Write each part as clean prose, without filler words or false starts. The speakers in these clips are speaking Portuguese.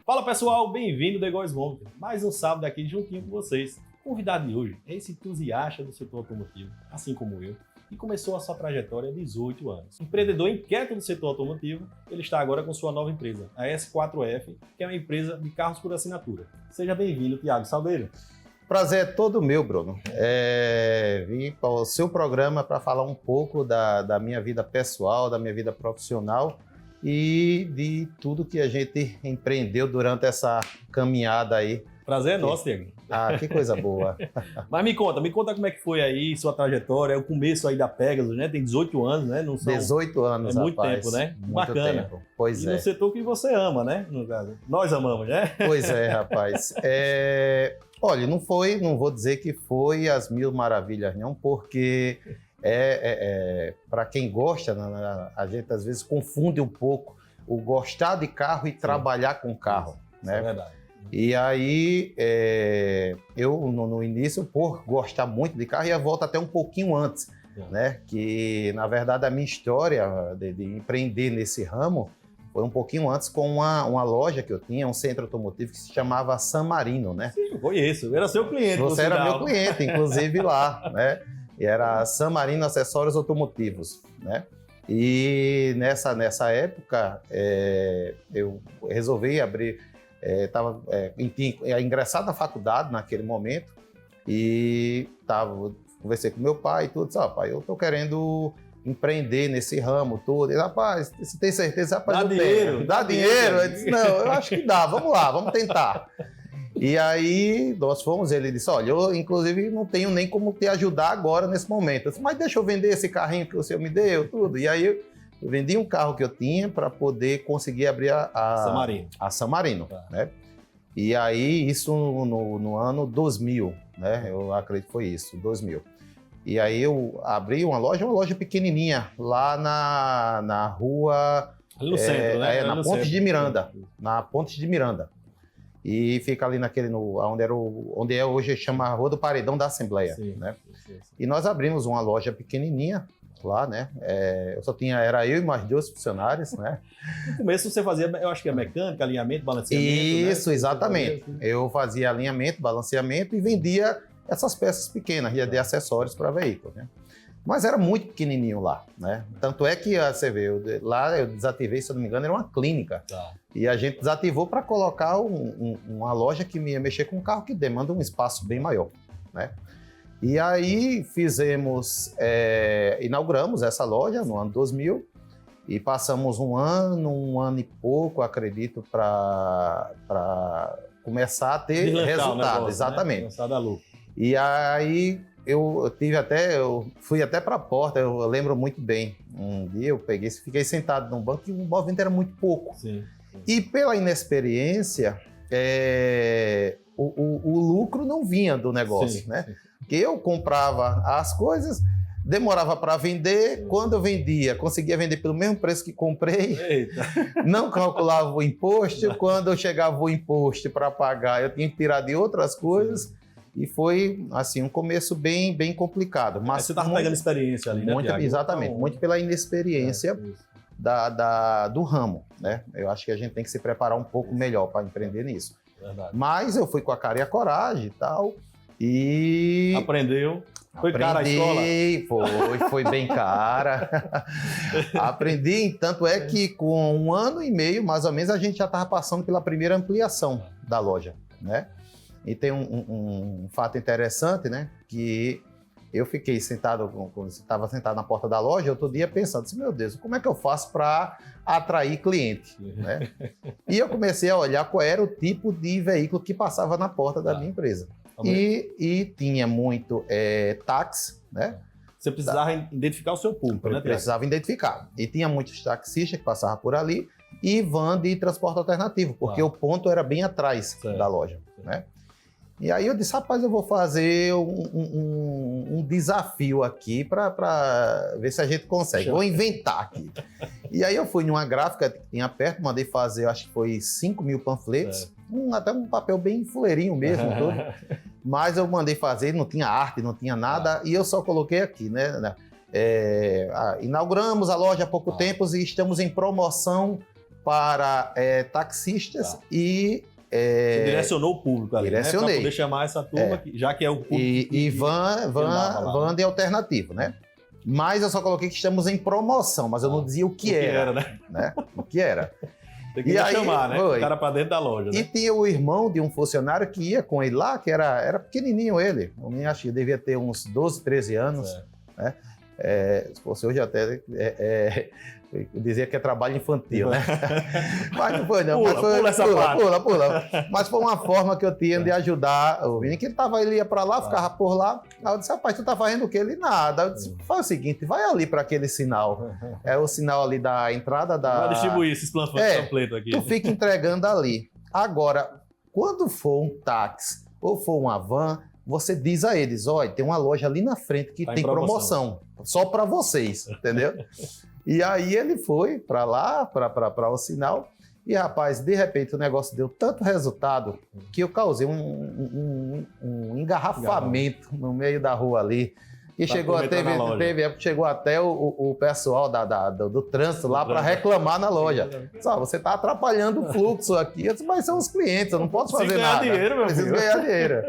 Fala pessoal, bem-vindo ao The Góis Home. Mais um sábado aqui juntinho com vocês. O convidado de hoje é esse entusiasta do setor automotivo, assim como eu, e começou a sua trajetória há 18 anos. Empreendedor inquieto do setor automotivo, ele está agora com sua nova empresa, a S4F, que é uma empresa de carros por assinatura. Seja bem-vindo, Thiago Saldeiro. Prazer é todo meu, Bruno. Vim para o seu programa para falar um pouco da minha vida pessoal, da minha vida profissional e de tudo que a gente empreendeu durante essa caminhada aí. Prazer é nosso, Thiago. Ah, que coisa boa. Mas me conta como é que foi aí sua trajetória, o começo aí da Pegasus, né? Tem 18 anos, né? Não são... 18 anos, é muito rapaz. tempo, né? Muito Bacana. tempo. Pois e é. no setor que você ama, né? No caso. Nós amamos, né? Pois é, rapaz. Olha, não vou dizer que foi as mil maravilhas, não, porque para quem gosta, a gente às vezes confunde um pouco o gostar de carro e trabalhar com carro, Isso né? é verdade. E aí, eu no início, por gostar muito de carro, ia voltar até um pouquinho antes, né? Que, na verdade, a minha história de empreender nesse ramo foi um pouquinho antes com uma loja que eu tinha, um centro automotivo que se chamava San Marino, né? Sim, eu conheço, eu era seu cliente. Você era meu cliente, inclusive lá, né? E era San Marino Acessórios Automotivos, né? E nessa época, eu resolvi abrir, tinha ingressado na faculdade naquele momento e conversei com meu pai e tudo, disse, pai, eu tô querendo empreender nesse ramo todo. Ele, rapaz, você tem certeza? Rapaz, dá dinheiro. Dá dinheiro? Eu disse, não, eu acho que dá, vamos lá, vamos tentar. E aí nós fomos, ele disse, olha, eu inclusive não tenho nem como te ajudar agora nesse momento. Eu disse, mas deixa eu vender esse carrinho que o senhor me deu, tudo. E aí eu vendi um carro que eu tinha para poder conseguir abrir a San Marino, Tá. né? E aí isso no ano 2000, né? Eu acredito que foi isso, 2000. E aí eu abri uma loja pequenininha, lá na rua... Ali no centro, né? Na Pontes de Miranda. Na Pontes de Miranda. E fica ali onde hoje chama a Rua do Paredão da Assembleia, Sim, né? sim. E nós abrimos uma loja pequenininha lá, né? Era eu e mais 2 funcionários, né? No começo você fazia, eu acho que é mecânica, alinhamento, balanceamento, Isso, né? exatamente. Eu fazia alinhamento, balanceamento e vendia essas peças pequenas, de acessórios para veículo, né? Mas era muito pequenininho lá, né? Tanto é que, você vê, lá eu desativei, se eu não me engano, era uma clínica. Tá. E a gente desativou para colocar uma loja que ia mexer com um carro que demanda um espaço bem maior, né? E aí inauguramos essa loja no ano 2000 e passamos um ano e pouco, acredito, para começar a ter resultado. Negócio, Exatamente. Né? Começar a dar lucro. E aí eu fui até para a porta, eu lembro muito bem. Um dia eu fiquei sentado num banco e o movimento era muito pouco. Sim. E pela inexperiência, o lucro não vinha do negócio, né? Porque eu comprava as coisas, demorava para vender, quando eu vendia, conseguia vender pelo mesmo preço que comprei, Eita. não calculava o imposto, quando eu chegava o imposto para pagar, eu tinha que tirar de outras coisas, e foi assim um começo bem, bem complicado. Mas você estava pegando experiência ali, né, Thiago? Exatamente, muito pela inexperiência do ramo, né? Eu acho que a gente tem que se preparar um pouco melhor para empreender nisso. Verdade. Mas eu fui com a cara e a coragem e tal, e... Aprendeu? Foi cara a escola? Foi bem cara. Aprendi, tanto é que com 1 ano e meio, mais ou menos, a gente já estava passando pela primeira ampliação da loja, né? E tem um fato interessante, né? Que eu fiquei sentado, quando estava sentado na porta da loja, outro dia pensando assim, meu Deus, como é que eu faço para atrair cliente, né? E eu comecei a olhar qual era o tipo de veículo que passava na porta da minha empresa. E tinha muito táxi, né? Você precisava identificar o seu público, né, Thiago? Precisava identificar. E tinha muitos taxistas que passavam por ali e van de transporte alternativo, porque o ponto era bem atrás da loja, né? E aí eu disse, rapaz, eu vou fazer um desafio aqui para ver se a gente consegue. Vou inventar aqui. E aí eu fui numa gráfica que tinha perto, mandei fazer, acho que foi 5.000 panfletos, até um papel bem fuleirinho mesmo, todo. Mas eu mandei fazer, não tinha arte, não tinha nada, e eu só coloquei aqui, né? Inauguramos a loja há pouco tempo e estamos em promoção para taxistas e... Você direcionou o público ali, direcionei. Para poder chamar essa turma, já que é o público e van de alternativo, né? Mas eu só coloquei que estamos em promoção, mas eu não dizia o que era, né? O que era. Tem que chamar, né? O cara para dentro da loja, né? E tinha o irmão de um funcionário que ia com ele lá, que era pequenininho ele. Eu acho que devia ter uns 12, 13 anos, né? Se fosse hoje até... eu dizia que é trabalho infantil, né? Mas não foi, não. Pula essa parte. Pula. Mas foi uma forma que eu tinha de ajudar o menino, que ele ia pra lá, ficava por lá. Aí eu disse, rapaz, tu tá fazendo o quê? Ele, nada. Eu disse, faz o seguinte, vai ali para aquele sinal. É o sinal ali da entrada da... Vai distribuir esses panfletos aqui. Tu fica entregando ali. Agora, quando for um táxi ou for uma van, você diz a eles, olha, tem uma loja ali na frente que tem promoção. Só para vocês, entendeu? E aí ele foi para lá, para o sinal, e rapaz, de repente o negócio deu tanto resultado que eu causei um engarrafamento no meio da rua ali. E chegou até o pessoal do trânsito lá para reclamar na loja. Só, você está atrapalhando o fluxo aqui. Eu disse, mas são os clientes, eu não posso fazer nada. Preciso ganhar dinheiro.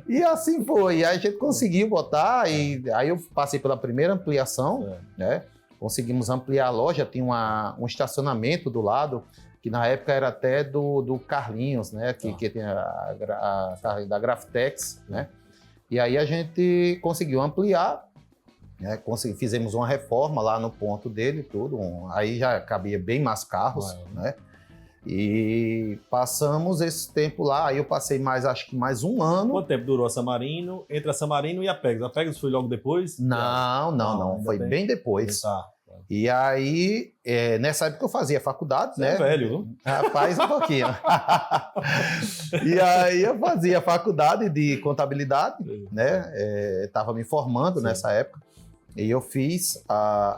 E assim foi. E aí a gente conseguiu botar, e aí eu passei pela primeira ampliação, né? Conseguimos ampliar a loja, tinha um estacionamento do lado, que na época era até do Carlinhos, né? Que tem da Graftex, né? E aí a gente conseguiu ampliar, né? Fizemos uma reforma lá no ponto dele, tudo. Aí já cabia bem mais carros, né? E passamos esse tempo lá, aí eu passei acho que mais um ano. Quanto tempo durou a Samarino, entre a Samarino e a Pegasus? A Pegasus foi logo depois? Não, foi bem depois. Tá. E aí, nessa época eu fazia faculdade, né? É velho, viu? Rapaz, um pouquinho. E aí eu fazia faculdade de contabilidade, né? Estava me formando nessa época. E eu fiz,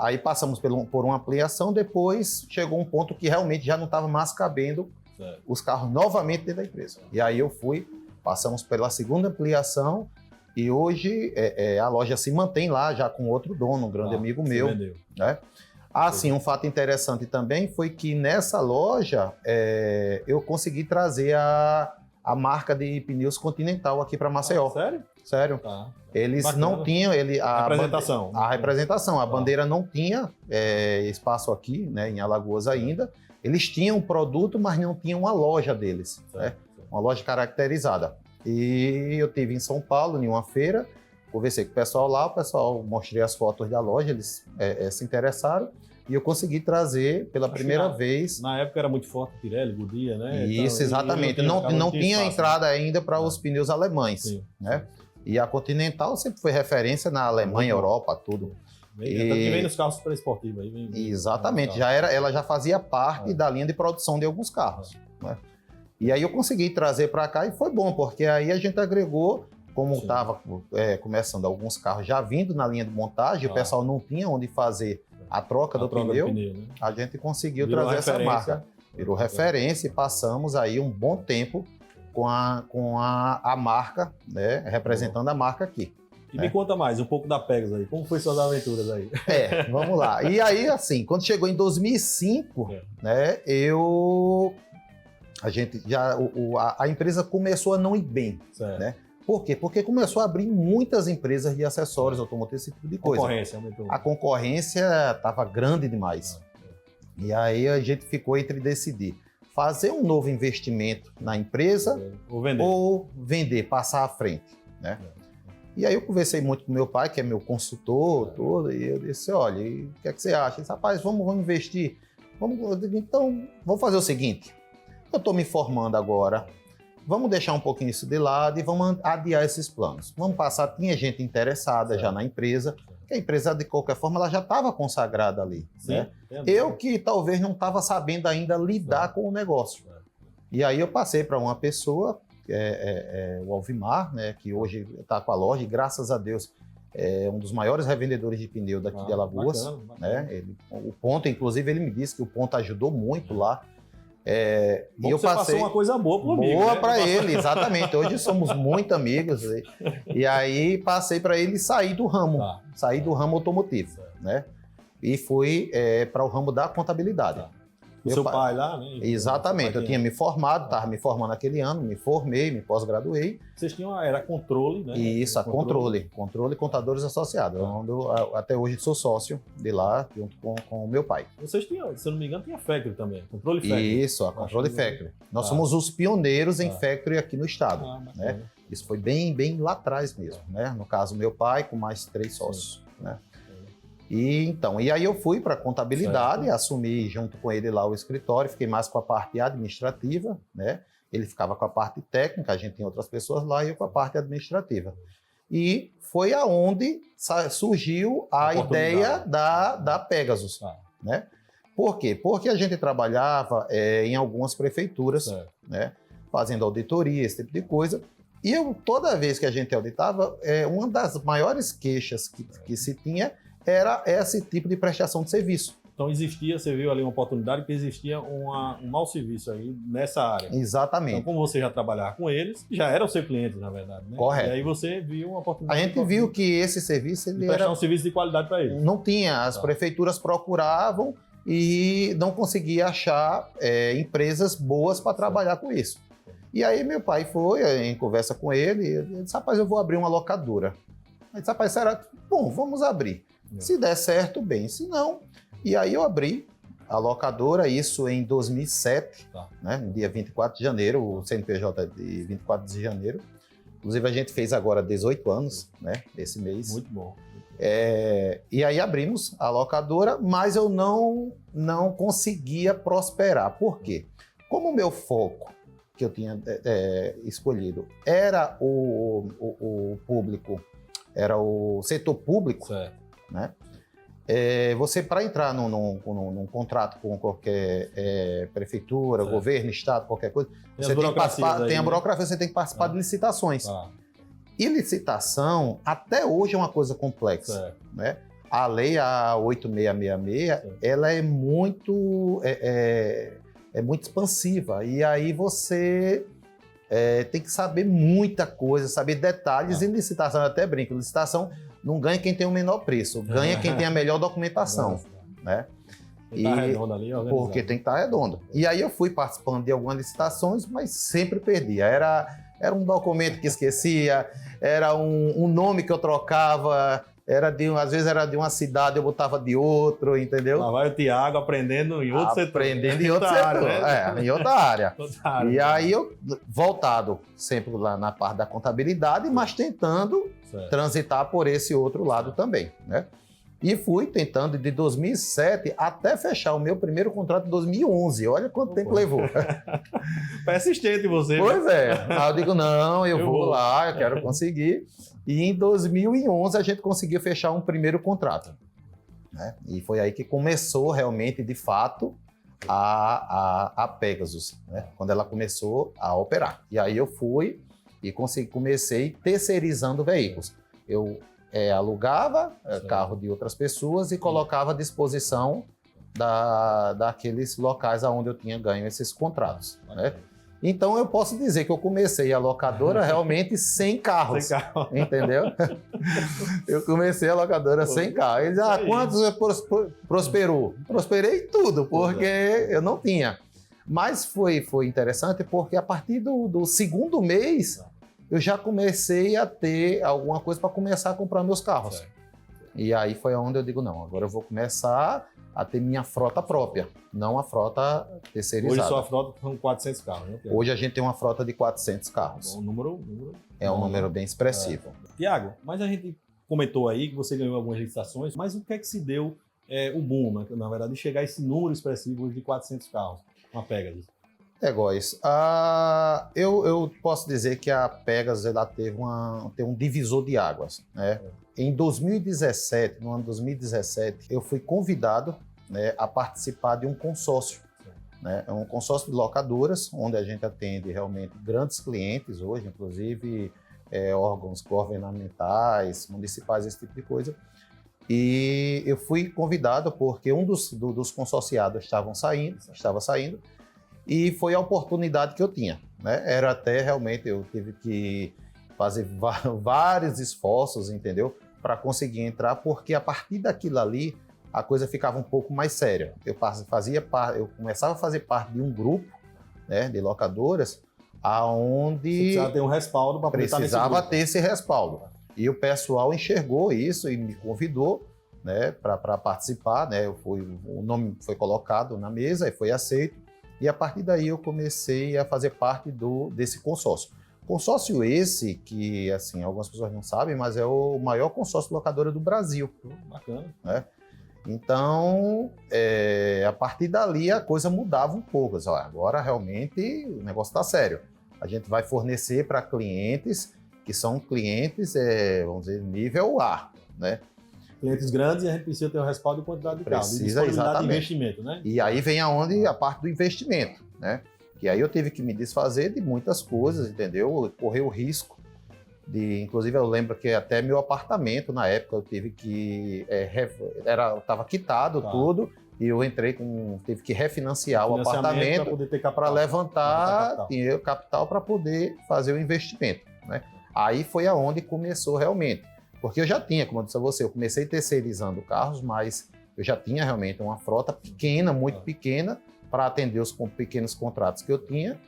aí passamos por uma ampliação, depois chegou um ponto que realmente já não estava mais cabendo os carros novamente dentro da empresa. E aí passamos pela segunda ampliação, e hoje a loja se mantém lá, já com outro dono, um grande amigo meu. Né? Sim, um fato interessante também foi que nessa loja eu consegui trazer a marca de pneus Continental aqui para Maceió. Sério? Sério. Tá. Eles não tinham... A representação. A bandeira não tinha espaço aqui, né, em Alagoas ainda. Eles tinham um produto, mas não tinham uma loja deles. Né? Uma loja caracterizada. E eu estive em São Paulo, em uma feira, conversei com o pessoal lá, mostrei as fotos da loja, eles se interessaram, e eu consegui trazer pela primeira vez. Na época era muito forte a Pirelli, Goodyear, né? Isso, exatamente. Não tinha entrada ainda para os pneus alemães. Sim. Né? E a Continental sempre foi referência na Alemanha, Europa, tudo. Tanto que vem nos carros super esportivos aí. Exatamente, ela já fazia parte da linha de produção de alguns carros. Né? E aí eu consegui trazer para cá e foi bom, porque aí a gente agregou, como estava começando alguns carros já vindo na linha de montagem, o pessoal não tinha onde fazer a troca do pneu, né? A gente conseguiu trazer essa marca. Virou referência e passamos aí um bom tempo com a marca, né, representando a marca aqui. E me conta mais, um pouco da Pegasus aí. Como foi suas aventuras aí? Vamos lá. E aí, assim, quando chegou em 2005, né, a empresa começou a não ir bem, né? Por quê? Porque começou a abrir muitas empresas de acessórios automotivos, esse tipo de coisa. A concorrência estava grande demais. E aí a gente ficou entre decidir fazer um novo investimento na empresa ou vender, passar à frente, né? E aí eu conversei muito com meu pai, que é meu consultor, tudo, e eu disse, olha, o que é que você acha? Ele disse, rapaz, vamos investir. Então, vamos fazer o seguinte, eu estou me formando agora, vamos deixar um pouquinho isso de lado e vamos adiar esses planos. Vamos passar, tinha gente interessada já na empresa, que a empresa, de qualquer forma, ela já estava consagrada ali. Sim, né? Eu que talvez não estava sabendo ainda lidar com o negócio. E aí eu passei para uma pessoa, o Alvimar, né, que hoje está com a loja, e graças a Deus é um dos maiores revendedores de pneu daqui de Alagoas. Bacana. Né? O Ponto, inclusive, ele me disse que o Ponto ajudou muito lá. E eu passou uma coisa boa para o amigo. Boa, né? Para ele, exatamente. Hoje somos muito amigos. E aí passei para ele sair do ramo, sair do ramo automotivo, né? E fui para o ramo da contabilidade. O seu pai lá, né? Exatamente, eu tinha me formado, estava me formando naquele ano, me formei, me pós-graduei. Vocês tinham, era controle, né? Isso, controle Contadores Associados, onde eu, até hoje sou sócio de lá, junto com o meu pai. Vocês tinham, se eu não me engano, tinha Factory também, Controle Factory. Isso, a Controle Factory. Nós somos os pioneiros em Factory aqui no estado, né? Isso foi bem lá atrás mesmo, né? No caso, meu pai com mais 3 sócios, né? E aí eu fui para contabilidade, assumi junto com ele lá o escritório, fiquei mais com a parte administrativa, né? Ele ficava com a parte técnica, a gente tem outras pessoas lá, e eu com a parte administrativa. E foi aonde surgiu a ideia da Pegasus, né? Por quê? Porque a gente trabalhava em algumas prefeituras, né? Fazendo auditoria, esse tipo de coisa. E toda vez que a gente auditava, uma das maiores queixas que se tinha era esse tipo de prestação de serviço. Então existia, você viu ali uma oportunidade que existia um mau serviço aí nessa área. Exatamente. Então, como você já trabalhava com eles, já eram seus clientes, na verdade, né? Correto. E aí você viu uma oportunidade. A gente viu que esse serviço ele prestar um serviço de qualidade para eles. Não tinha, as prefeituras procuravam e não conseguia achar empresas boas para trabalhar com isso. E aí meu pai foi em conversa com ele disse, rapaz, eu vou abrir uma locadora. Aí disse, rapaz, será? Bom, vamos abrir. Se der certo, bem, se não. E aí eu abri a locadora, isso em 2007, né, no dia 24 de janeiro, o CNPJ de 24 de janeiro. Inclusive a gente fez agora 18 anos, né, esse mês. Muito bom. E aí abrimos a locadora, mas eu não conseguia prosperar. Por quê? Como o meu foco que eu tinha escolhido era o público, era o setor público, certo. Né? Você, para entrar num contrato com qualquer prefeitura, governo, estado, qualquer coisa, você tem que participar, tem a burocracia, você tem que participar de licitações. E licitação, até hoje, é uma coisa complexa. Né? A lei, a 8666, ela é muito expansiva. E aí você tem que saber muita coisa, saber detalhes. E licitação, eu até brinco, licitação não ganha quem tem o menor preço, ganha quem tem a melhor documentação. Né? Tem que estar redondo ali, organizado. Porque tem que estar redondo. E aí eu fui participando de algumas licitações, mas sempre perdia. Era um documento que esquecia, era um nome que eu trocava, às vezes era de uma cidade, eu botava de outro, entendeu? Lá vai o Thiago aprendendo em outro setor. Aprendendo em outro setor, né? Em outra área. E aí eu, voltado sempre lá na parte da contabilidade, mas tentando transitar por esse outro lado também, né? E fui tentando de 2007 até fechar o meu primeiro contrato em 2011. Olha quanto tempo levou. Persistente você. Pois é. Aí eu digo, não, eu vou lá, eu quero conseguir. E em 2011 a gente conseguiu fechar um primeiro contrato. Né? E foi aí que começou realmente, de fato, a Pegasus, né? Quando ela começou a operar. E aí eu fui e comecei terceirizando veículos. Eu alugava carro de outras pessoas e colocava à disposição daqueles locais onde eu tinha ganho esses contratos. Né? Então eu posso dizer que eu comecei a locadora realmente sem carros. Sem carro. Entendeu? Eu comecei a locadora sem carro. Eles quantos prosperou? Prosperei tudo, porque eu não tinha. Mas foi interessante porque a partir do segundo mês eu já comecei a ter alguma coisa para começar a comprar meus carros. E aí foi onde eu digo, não, agora eu vou começar a ter minha frota própria, não a frota terceirizada. Hoje sua frota são 400 carros, né? Hoje a gente tem uma frota de 400 carros. Um número é um número bem expressivo. Tiago, mas a gente comentou aí que você ganhou algumas licitações, mas o que é que se deu o boom, né? Na verdade, de chegar a esse número expressivo de 400 carros, uma Pegasus? Góis, eu posso dizer que a Pegasus ela tem um divisor de águas, né? Em 2017, no ano 2017, eu fui convidado, né, a participar de um consórcio, né? É um consórcio de locadoras, onde a gente atende realmente grandes clientes hoje, inclusive órgãos governamentais, municipais, esse tipo de coisa. E eu fui convidado porque um dos consorciados estava saindo, e foi a oportunidade que eu tinha, né? Era até realmente, eu tive que fazer vários esforços, entendeu? Para conseguir entrar, porque a partir daquilo ali, a coisa ficava um pouco mais séria. Eu começava a fazer parte de um grupo, né, de locadoras, aonde precisava ter um respaldo para precisava ter esse respaldo. E o pessoal enxergou isso e me convidou, né, para participar, né? O nome foi colocado na mesa e foi aceito. E a partir daí eu comecei a fazer parte desse consórcio. Consórcio esse que, assim, algumas pessoas não sabem, mas é o maior consórcio de locadora do Brasil. Bacana. Né? Então, a partir dali a coisa mudava um pouco. Olha, agora realmente o negócio está sério. A gente vai fornecer para clientes que são clientes, vamos dizer, nível A, né? Clientes grandes e a gente precisa ter um respaldo de quantidade de carros. Precisa, exatamente. De investimento, né? E aí vem a parte do investimento, né? Que aí eu tive que me desfazer de muitas coisas, entendeu? Correr o risco inclusive eu lembro que até meu apartamento na época eu tive que estava quitado tudo e eu tive que refinanciar o apartamento para levantar dinheiro, capital para poder fazer o investimento, né? Aí foi aonde começou realmente, porque eu já tinha, como eu disse a você, eu comecei terceirizando carros, mas eu já tinha realmente uma frota pequena, muito pequena, para atender os pequenos contratos que eu tinha.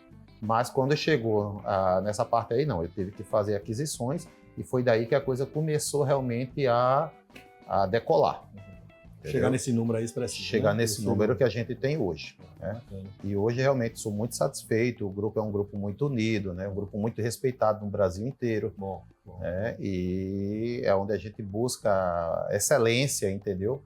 Mas quando chegou nessa parte aí, não, eu tive que fazer aquisições e foi daí que a coisa começou realmente a decolar. Chegar nesse número aí expressivo. Chegar nesse número que a gente tem hoje. Né? E hoje realmente sou muito satisfeito, o grupo é um grupo muito unido, né? Um grupo muito respeitado no Brasil inteiro. Bom. E é onde a gente busca excelência, entendeu?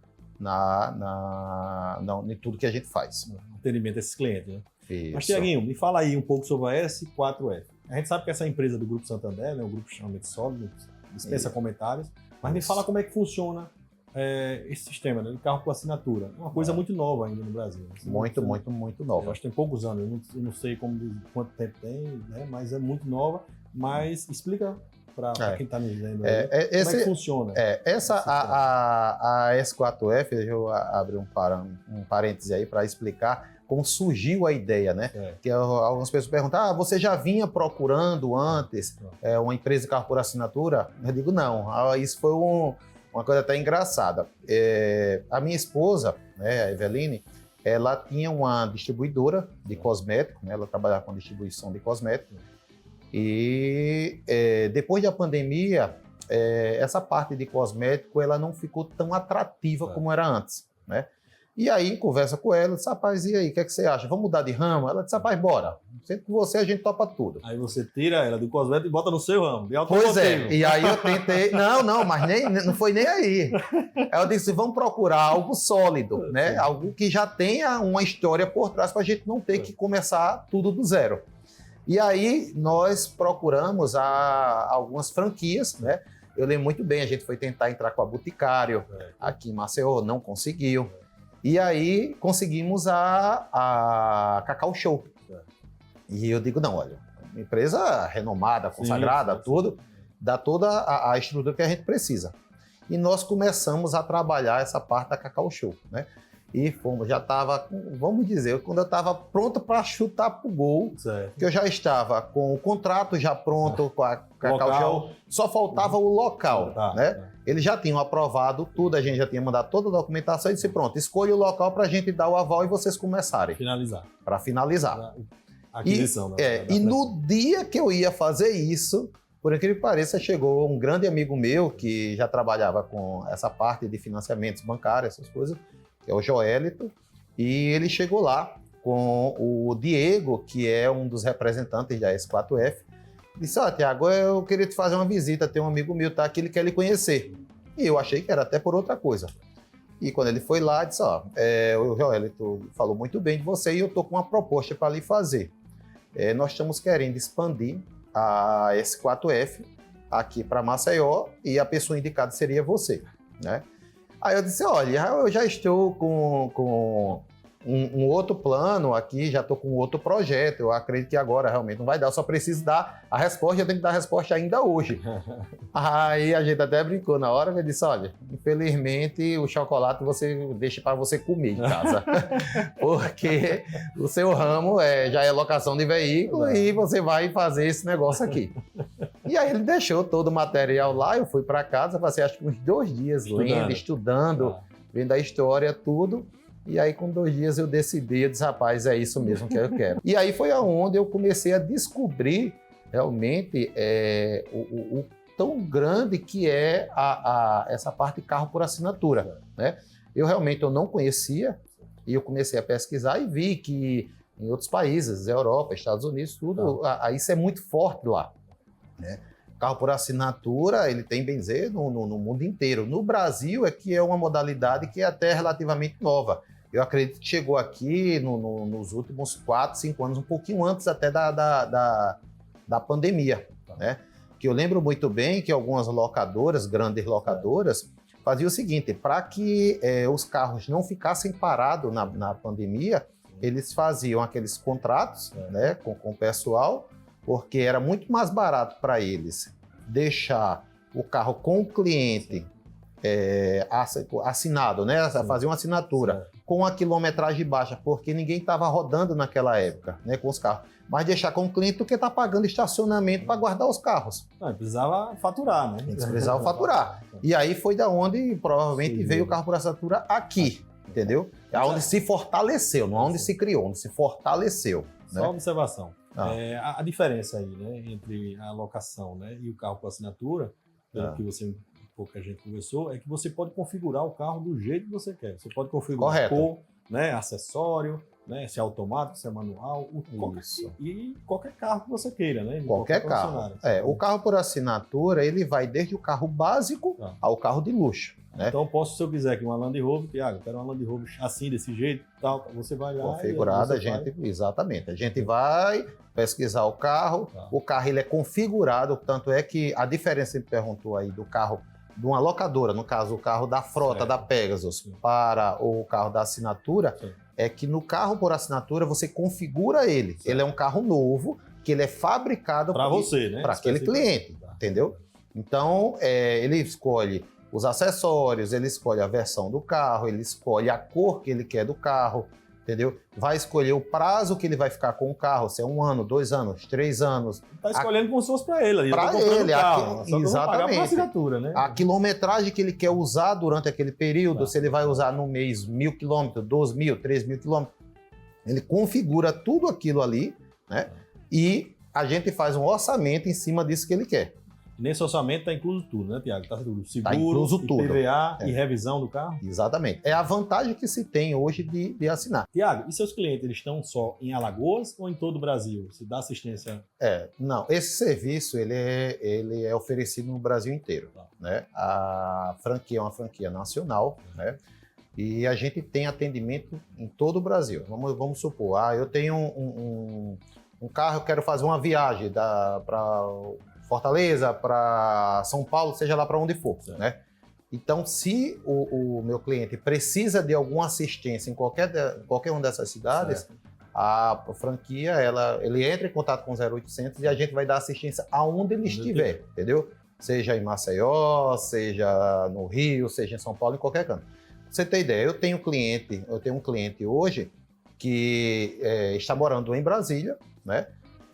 Em tudo que a gente faz. Atendimento desses clientes, né? Isso. Mas, Tiaguinho, me fala aí um pouco sobre a S4F. A gente sabe que essa empresa do Grupo Santander, né, um grupo extremamente sólido, dispensa comentários, mas me fala como é que funciona esse sistema, né, de carro por assinatura. É uma coisa muito nova ainda no Brasil. Né? Muito nova. Eu acho que tem poucos anos, eu não sei quanto tempo tem, né, mas é muito nova. Mas explica para quem está me vendo aí, como é que funciona. A S4F, deixa eu abrir um parêntese aí para explicar como surgiu a ideia, né? Que algumas pessoas perguntam, você já vinha procurando antes uma empresa de carro por assinatura? Eu digo, não. Isso foi uma coisa até engraçada. A minha esposa, né, a Eveline, ela tinha uma distribuidora de cosméticos, né? Ela trabalhava com distribuição de cosméticos. E depois da pandemia, essa parte de cosmético ela não ficou tão atrativa como era antes, né? E aí, conversa com ela, disse, rapaz, e aí, o que é que você acha? Vamos mudar de ramo? Ela disse, rapaz, bora. Sempre com você, a gente topa tudo. Aí você tira ela do cosmético e bota no seu ramo. Pois é, e aí eu tentei... Não, mas não foi nem aí. Aí eu disse, vamos procurar algo sólido, né? Algo que já tenha uma história por trás para a gente não ter que começar tudo do zero. E aí, nós procuramos algumas franquias, né? Eu lembro muito bem, a gente foi tentar entrar com a Boticário, aqui em Maceió, não conseguiu. E aí conseguimos a Cacau Show. E eu digo, não, olha, uma empresa renomada, consagrada, tudo, dá toda a estrutura que a gente precisa. E nós começamos a trabalhar essa parte da Cacau Show, né? E já estava, vamos dizer, quando eu estava pronto para chutar pro gol, que eu já estava com o contrato já pronto com a Cacau Show, só faltava o local, né? Eles já tinham aprovado tudo, a gente já tinha mandado toda a documentação e disse, pronto, escolha o local para a gente dar o aval e vocês começarem. Para finalizar. A aquisição. E no dia que eu ia fazer isso, por incrível que pareça, chegou um grande amigo meu que já trabalhava com essa parte de financiamentos bancários, essas coisas, que é o Joelito, e ele chegou lá com o Diego, que é um dos representantes da S4F, disse, Tiago, eu queria te fazer uma visita, tem um amigo meu, tá aqui, ele quer lhe conhecer. E eu achei que era até por outra coisa. E quando ele foi lá, disse, o Joelito falou muito bem de você e eu tô com uma proposta para lhe fazer. Nós estamos querendo expandir a S4F aqui para Maceió e a pessoa indicada seria você, né? Aí eu disse, olha, eu já estou com um outro plano aqui, já estou com outro projeto, eu acredito que agora realmente não vai dar, eu só preciso dar a resposta, eu tenho que dar a resposta ainda hoje. Aí a gente até brincou na hora, eu disse, olha, infelizmente o chocolate você deixa para você comer em casa, porque o seu ramo já é locação de veículo e você vai fazer esse negócio aqui. E aí ele deixou todo o material lá, eu fui para casa, passei acho que uns 2 dias lendo, estudando, vendo a história, tudo. E aí, com 2 dias, eu decidi, eu disse, rapaz, é isso mesmo que eu quero. E aí foi aonde eu comecei a descobrir realmente o tão grande que é essa parte de carro por assinatura, né? Eu realmente não conhecia e eu comecei a pesquisar e vi que em outros países, Europa, Estados Unidos, tudo, isso é muito forte lá, né? Carro por assinatura, ele tem, bem dizer, no mundo inteiro. No Brasil é que é uma modalidade que é até relativamente nova. Eu acredito que chegou aqui nos últimos 4, 5 anos, um pouquinho antes até da pandemia, né? Que eu lembro muito bem que algumas locadoras, grandes locadoras, faziam o seguinte, para que os carros não ficassem parados na pandemia, eles faziam aqueles contratos, né, com o pessoal, porque era muito mais barato para eles deixar o carro com o cliente assinado, né? Fazer uma assinatura com a quilometragem baixa, porque ninguém estava rodando naquela época, né, com os carros. Mas deixar com o cliente do que está pagando estacionamento para guardar os carros. Não, precisava faturar, né? Eles precisavam faturar. E aí foi da onde provavelmente veio o carro por assinatura aqui, entendeu? É onde se fortaleceu, não é onde se criou, onde se fortaleceu. Só né? observação. A diferença aí, né, entre a locação, né, e o carro por assinatura, pelo que pouca gente conversou, é que você pode configurar o carro do jeito que você quer. Você pode configurar cor, né, acessório, né, se é automático, se é manual, qualquer carro que você queira, né? Qualquer carro. O carro por assinatura, ele vai desde o carro básico ao carro de luxo. Né? Então, se eu quiser aqui uma Land Rover, Tiago, eu quero uma Land Rover assim, desse jeito, tal, você vai lá. Configurada, exatamente. A gente vai pesquisar o carro ele é configurado, tanto é que a diferença que você perguntou aí do carro de uma locadora, no caso o carro da frota da Pegasus, para o carro da assinatura, é que no carro por assinatura você configura ele. Ele é um carro novo, que ele é fabricado para você, né? Para aquele cliente, entendeu? Então, ele escolhe os acessórios, ele escolhe a versão do carro, ele escolhe a cor que ele quer do carro, entendeu? Vai escolher o prazo que ele vai ficar com o carro, se é 1 ano, 2 anos, 3 anos. Está escolhendo como se fosse para ele. Para ele, exatamente. Assinatura, né? A quilometragem que ele quer usar durante aquele período, se ele vai usar no mês 1.000 quilômetros, 2.000, 3.000 quilômetros, ele configura tudo aquilo ali, né? E a gente faz um orçamento em cima disso que ele quer. Nesse orçamento está incluso tudo, né, Tiago? Está tudo. Seguro, tá incluso tudo. IPVA e revisão do carro? Exatamente. É a vantagem que se tem hoje de assinar. Tiago, e seus clientes, eles estão só em Alagoas ou em todo o Brasil? Se dá assistência? Não. Esse serviço, ele é oferecido no Brasil inteiro. Né? A franquia é uma franquia nacional, né? E a gente tem atendimento em todo o Brasil. Vamos supor, eu tenho um carro, eu quero fazer uma viagem para Fortaleza, para São Paulo, seja lá para onde for, né? Então, se o meu cliente precisa de alguma assistência em qualquer uma dessas cidades, a franquia, ele entra em contato com o 0800 e a gente vai dar assistência aonde ele estiver, entendeu? Seja em Maceió, seja no Rio, seja em São Paulo, em qualquer canto. Pra você ter ideia, eu tenho um cliente hoje que está morando em Brasília, né?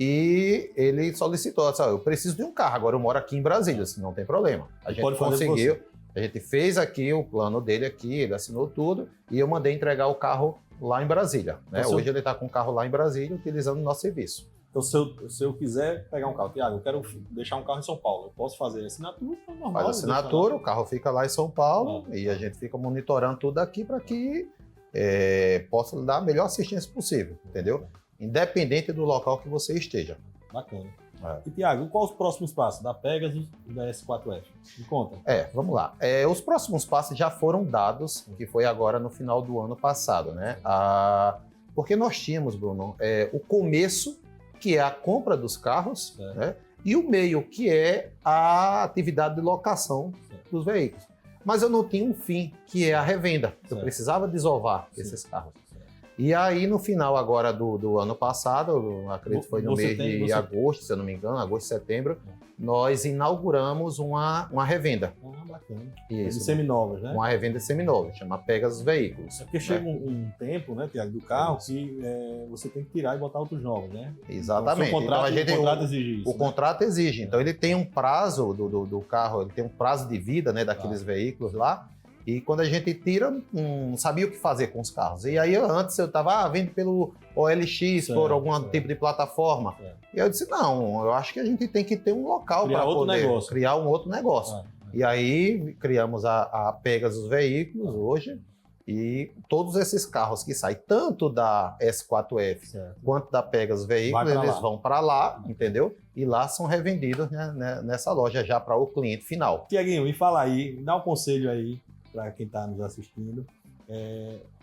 E ele solicitou, eu preciso de um carro, agora eu moro aqui em Brasília, assim, não tem problema. A gente conseguiu, a gente fez aqui o plano dele aqui, ele assinou tudo e eu mandei entregar o carro lá em Brasília. Né? Hoje ele está com o carro lá em Brasília utilizando o nosso serviço. Então, se eu quiser pegar um carro, Tiago, eu quero deixar um carro em São Paulo, eu posso fazer assinatura? Normal, faz assinatura, o carro fica lá em São Paulo e a gente fica monitorando tudo aqui para que possa dar a melhor assistência possível, entendeu? Independente do local que você esteja. Bacana. E, Tiago, quais os próximos passos da Pegasus e da S4F? Me conta. Vamos lá. Os próximos passos já foram dados, que foi agora no final do ano passado, né? Porque nós tínhamos, Bruno, o começo, que é a compra dos carros, né? E o meio, que é a atividade de locação dos veículos. Mas eu não tinha um fim, que é a revenda. Eu precisava desovar esses carros. E aí, no final agora do ano passado, eu acredito que foi no mês de agosto, se eu não me engano, agosto, setembro, nós inauguramos uma revenda. Bacana. Isso. De seminovas, né? Uma revenda de seminovas, chama Pegasus Veículos. É porque chega um tempo, né, Tiago, do carro que você tem que tirar e botar outros novos, né? Exatamente. Então, o contrato exige isso. O contrato exige. Então, ele tem um prazo do carro, ele tem um prazo de vida, né, daqueles veículos lá. E quando a gente tira, não sabia o que fazer com os carros. E aí antes eu estava vendo pelo OLX, por algum tipo de plataforma. E eu disse, não, eu acho que a gente tem que ter um local para poder criar um outro negócio. E aí criamos a Pegasus Veículos hoje, e todos esses carros que saem, tanto da S4F quanto da Pegasus Veículos, eles vão para lá, entendeu? E lá são revendidos, né, nessa loja já para o cliente final. Tiaguinho, me fala aí, me dá um conselho aí para quem está nos assistindo.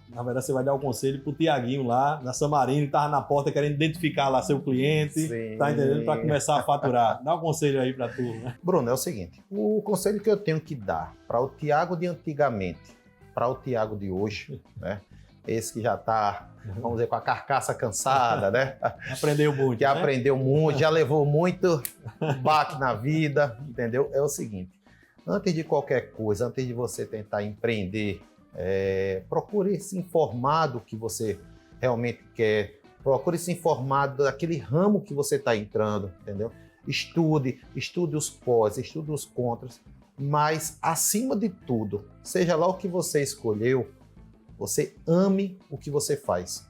Na verdade, você vai dar um conselho pro Tiaguinho lá, na Samarino, que estava na porta querendo identificar lá seu cliente, tá entendendo? Para começar a faturar. Dá um conselho aí para tu, né? Bruno, é o seguinte, o conselho que eu tenho que dar para o Tiago de antigamente, para o Tiago de hoje, né? Esse que já está, vamos dizer, com a carcaça cansada, né? Aprendeu muito, que aprendeu muito, já levou muito baque na vida, entendeu? É o seguinte, antes de qualquer coisa, antes de você tentar empreender, procure se informar do que você realmente quer, procure se informar daquele ramo que você está entrando, entendeu? Estude os pós, estude os contras, mas acima de tudo, seja lá o que você escolheu, você ame o que você faz,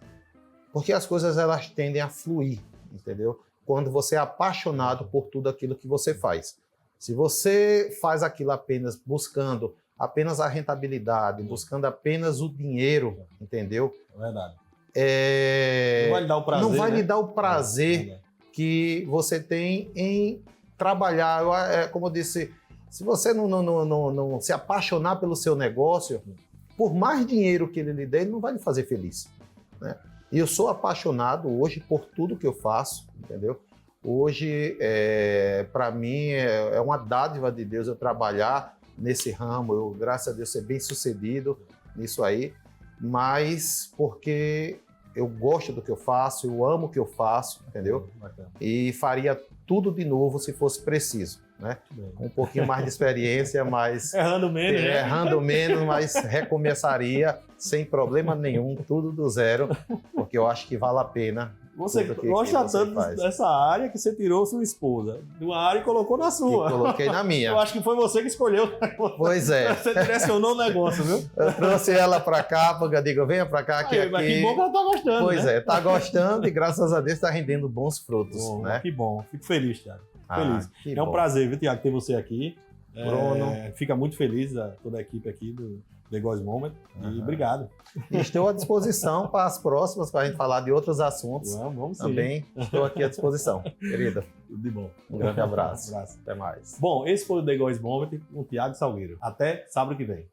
porque as coisas elas tendem a fluir, entendeu? Quando você é apaixonado por tudo aquilo que você faz. Se você faz aquilo apenas buscando apenas a rentabilidade, buscando apenas o dinheiro, entendeu? É verdade. Não vai lhe dar o prazer, não vai lhe dar o prazer que você tem em trabalhar. Como eu disse, se você não se apaixonar pelo seu negócio, por mais dinheiro que ele lhe dê, ele não vai lhe fazer feliz, né? E eu sou apaixonado hoje por tudo que eu faço, entendeu? Hoje, para mim, é uma dádiva de Deus eu trabalhar nesse ramo, eu, graças a Deus, ser bem sucedido nisso aí, mas porque eu gosto do que eu faço, eu amo o que eu faço, entendeu? E faria tudo de novo se fosse preciso, né? Com um pouquinho mais de experiência, mas... Errando menos, né? Errando menos, mas recomeçaria sem problema nenhum, tudo do zero, porque eu acho que vale a pena. Você gosta tanto dessa área que você tirou sua esposa de uma área e colocou na sua. E coloquei na minha. Eu acho que foi você que escolheu o negócio. Pois é. Você direcionou o negócio, viu? Eu trouxe ela pra cá, porque eu digo, venha pra cá, Mas que bom que ela tá gostando, Pois né? tá gostando e graças a Deus tá rendendo bons frutos, né? Que bom, fico feliz, Thiago. Feliz. É um prazer, viu, Thiago, ter você aqui. Bruno. Fica muito feliz toda a equipe aqui do The Goals Moment. E obrigado. E estou à disposição para as próximas, para a gente falar de outros assuntos. Vamos sim. Também estou aqui à disposição, querida. Tudo de bom. Um grande abraço. Até mais. Bom, esse foi o The Goals Moment com o Thiago Salgueiro. Até sábado que vem.